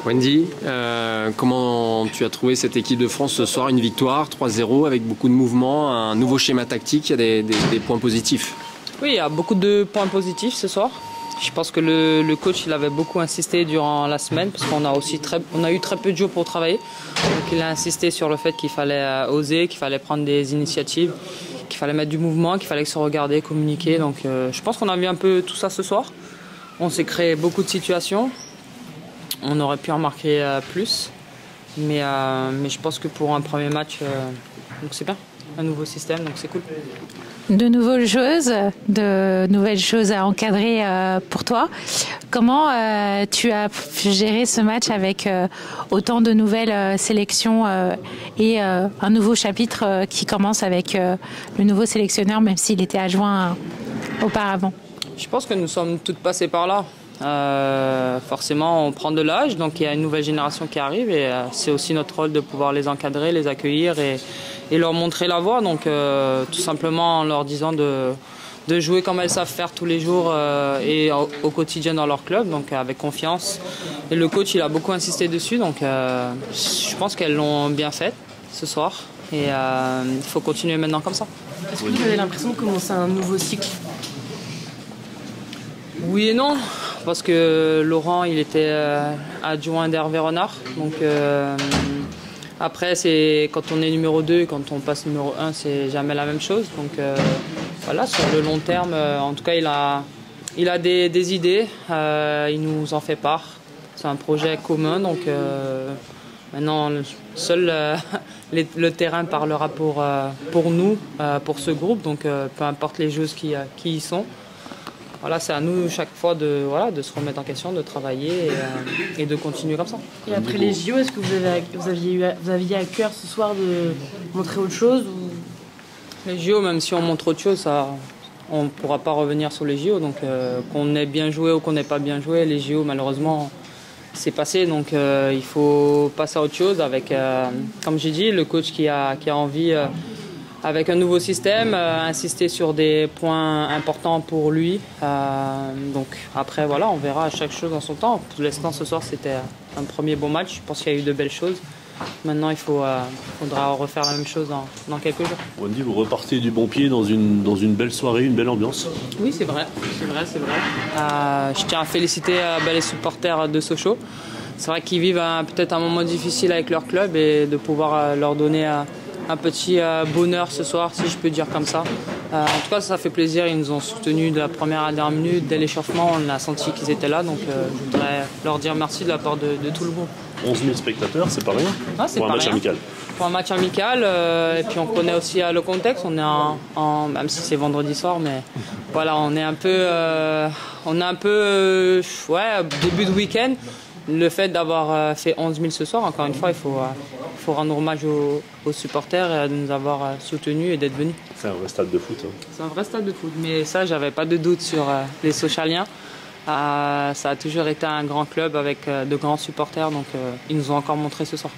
Wendy, comment tu as trouvé cette équipe de France ce soir? Une victoire 3-0 avec beaucoup de mouvements, un nouveau schéma tactique, il y a des points positifs. Oui, il y a beaucoup de points positifs ce soir. Je pense que le coach il avait beaucoup insisté durant la semaine parce qu'on a eu très peu de jours pour travailler. Donc il a insisté sur le fait qu'il fallait oser, qu'il fallait prendre des initiatives, qu'il fallait mettre du mouvement, qu'il fallait se regarder, communiquer. Donc je pense qu'on a vu un peu tout ça ce soir. On s'est créé beaucoup de situations. On aurait pu en marquer plus. Mais je pense que pour un premier match, donc c'est bien. Un nouveau système, donc c'est cool. De nouvelles choses à encadrer pour toi. Comment tu as géré ce match avec autant de nouvelles sélections et un nouveau chapitre qui commence avec le nouveau sélectionneur, même s'il était adjoint auparavant? Je pense que nous sommes toutes passées par là. Forcément, on prend de l'âge, donc il y a une nouvelle génération qui arrive et c'est aussi notre rôle de pouvoir les encadrer, les accueillir et leur montrer la voie. Donc tout simplement en leur disant de jouer comme elles savent faire tous les jours et au quotidien dans leur club, donc avec confiance. Et le coach il a beaucoup insisté dessus, donc je pense qu'elles l'ont bien fait ce soir et il faut continuer maintenant comme ça. Est-ce que vous avez l'impression de commencer un nouveau cycle? Oui et non, parce que Laurent il était adjoint d'Hervé Renard, donc après c'est quand on est numéro 2 et quand on passe numéro 1 c'est jamais la même chose, donc voilà, sur le long terme en tout cas il a des idées, il nous en fait part, c'est un projet commun, donc maintenant seul le terrain parlera pour nous, pour ce groupe, donc peu importe les joueuses qui y sont. Voilà, c'est à nous chaque fois de se remettre en question, de travailler et de continuer comme ça. Et après les JO, est-ce que vous aviez à cœur ce soir de montrer autre chose ou... Les JO, même si on montre autre chose, on ne pourra pas revenir sur les JO. Donc qu'on ait bien joué ou qu'on n'ait pas bien joué, les JO malheureusement c'est passé. Donc il faut passer à autre chose avec, comme j'ai dit, le coach qui a envie... avec un nouveau système, insister sur des points importants pour lui. Donc après, voilà, on verra chaque chose en son temps. Pour l'instant, ce soir, c'était un premier bon match. Je pense qu'il y a eu de belles choses. Maintenant, il faudra refaire la même chose dans quelques jours. Wendy, vous repartez du bon pied dans une belle soirée, une belle ambiance. Oui, c'est vrai. Je tiens à féliciter les supporters de Sochaux. C'est vrai qu'ils vivent peut-être un moment difficile avec leur club et de pouvoir leur donner... un petit bonheur ce soir, si je peux dire comme ça. En tout cas, ça fait plaisir. Ils nous ont soutenus de la première à la dernière minute. Dès l'échauffement, on a senti qu'ils étaient là. Donc, je voudrais leur dire merci de la part de tout le groupe. 11 000 spectateurs, c'est pas rien pour un match amical. Pour un match amical. Et puis, on connaît aussi le contexte. On est même si c'est vendredi soir, mais voilà, on est un peu, début de week-end. Le fait d'avoir fait 11 000 ce soir, encore une fois, il faut rendre hommage aux supporters et de nous avoir soutenus et d'être venus. C'est un vrai stade de foot. Hein. C'est un vrai stade de foot, mais ça, j'avais pas de doute sur les Sochaliens. Ça a toujours été un grand club avec de grands supporters, donc ils nous ont encore montré ce soir.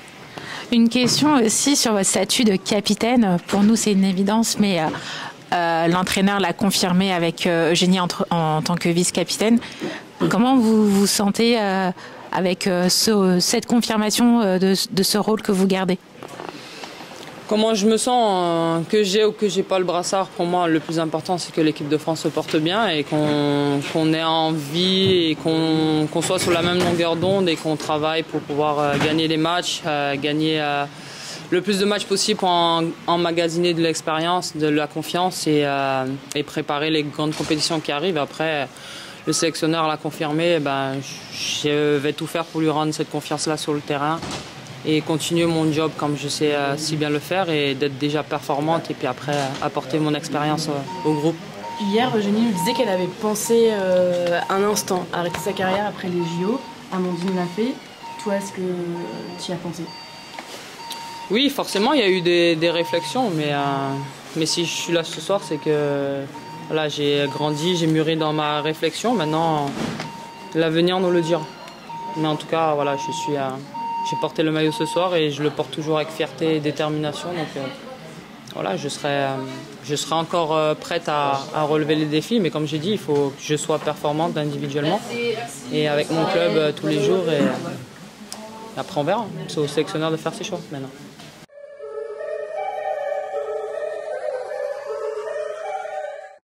Une question aussi sur votre statut de capitaine. Pour nous, c'est une évidence, mais l'entraîneur l'a confirmé avec Eugénie en tant que vice-capitaine. Comment vous vous sentez avec cette confirmation de ce rôle que vous gardez? Comment je me sens, que j'ai ou que j'ai pas le brassard, pour moi le plus important c'est que l'équipe de France se porte bien et qu'on ait envie et qu'on soit sur la même longueur d'onde et qu'on travaille pour pouvoir gagner les matchs, gagner le plus de matchs possible pour emmagasiner de l'expérience, de la confiance et préparer les grandes compétitions qui arrivent. Après, le sélectionneur l'a confirmé, je vais tout faire pour lui rendre cette confiance-là sur le terrain et continuer mon job comme je sais si bien le faire et d'être déjà performante et puis après apporter mon expérience au groupe. Hier, Eugénie nous disait qu'elle avait pensé un instant à arrêter sa carrière après les JO. Amandine l'a fait. Toi, est-ce que tu y as pensé? Oui, forcément, il y a eu des réflexions, mais si je suis là ce soir, c'est que voilà, j'ai grandi, j'ai mûri dans ma réflexion. Maintenant, l'avenir nous le dira. Mais en tout cas, voilà, j'ai porté le maillot ce soir et je le porte toujours avec fierté et détermination. Donc voilà, je serai encore prête à relever les défis. Mais comme j'ai dit, il faut que je sois performante individuellement et avec mon club tous les jours. Et après, on verra. C'est au sélectionneur de faire ses choix maintenant.